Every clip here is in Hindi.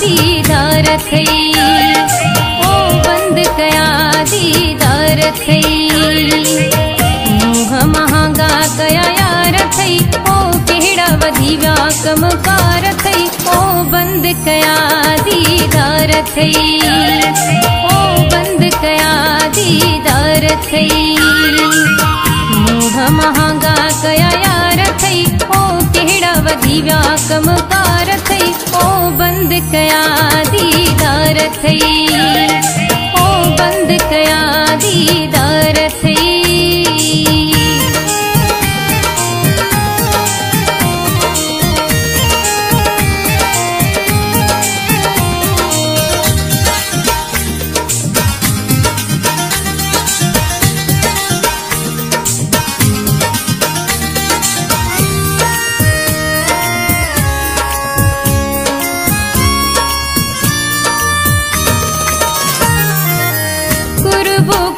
दीदार थई ओ बंद कया दीदार थई मोह महांगा कया यार थई ओ केड़ा वधी व्या कमकार थई ओ बंद कया दीदार थई ओ बंद कया दीदार थई मोह महांगा कया यार थई ओ केड़ा वधी व्या कमकार थई ओ बंद कया दीदार थई ओ बंद कया दीदार थई।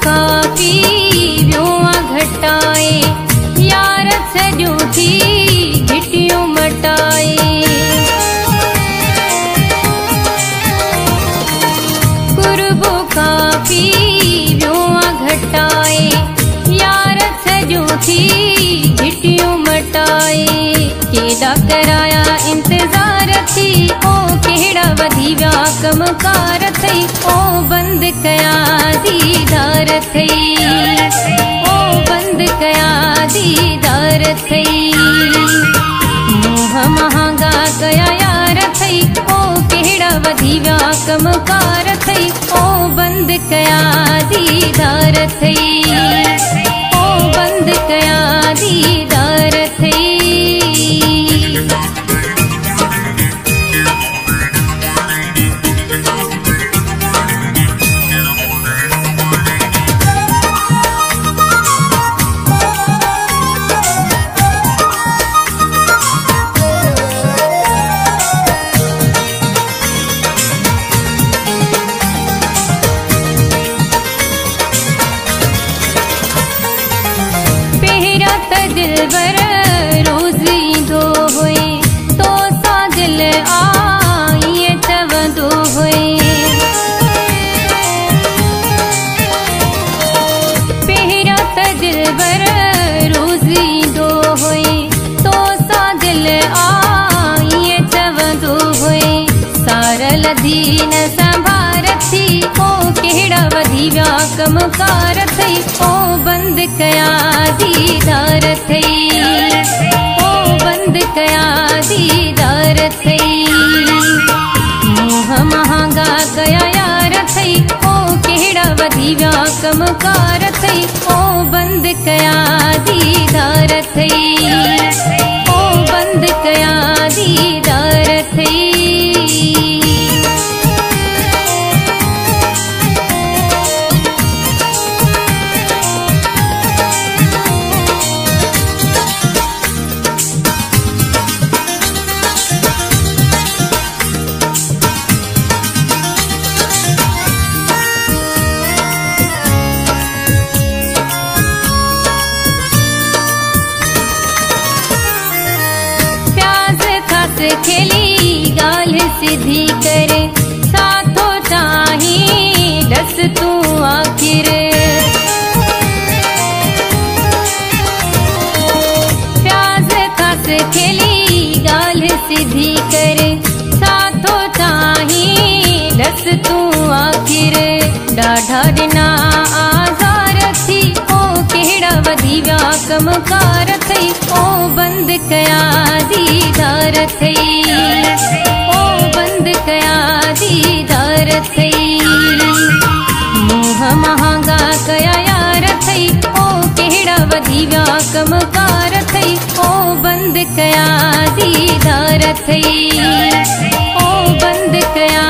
काफी व्योआ घटाए यार सॼो थी घिटियूं मटाए कुर्बो काफी व्योआ घटाए यार सॼो थी घिटियूं मटाए केॾा कराया इंतज़ार थी ओ केड़ा वधी व्या कमकार थई ओ बंद कया दीदार थई ओ बंद कया दीदार थई मोह महांगा कया यार थई ओ केड़ा वधी व्या कमकार थई ओ बंद कया दीदार थई ओ बंद कया दीदार थई। दिलबर रोज़ ईंदो हुए तो सा दिल आईए चवंदो हुए पहिरियों त दिलबर रोज़ ईंदो हुए तो सा दिल आईए चवंदो हुए सार लधी न संभार थी ओ केड़ा वधी व्या कमकार थई ओ बंद कया दीदार थई ओ बंद कया दीदार थई मोह महांगा कया यार थई ओ केड़ा वधी व्या कमकार थई ओ बंद कया दीदार थई ओ बंद कया दीदार थई। खेली गाल सीधी करे साथो चाही दस तू आखिर प्याज खास खेली गाल सीधी करे साथो चाही दस तू आखिर डाढ़ा दिना आज़ार थी ओ केड़ा वधी व्या कमकार थई ओ बंद कया दीदार थई ओ बंद कया दीदार थई मोह महांगा कया यार थई ओ केड़ा वधी व्या कमकार थई ओ बंद कया दीदार थई ओ बंद कया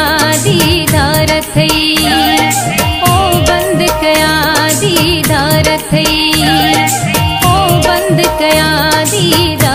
दीदार थई ओ बंद कया दीदार थई ओ बंद कया दीदार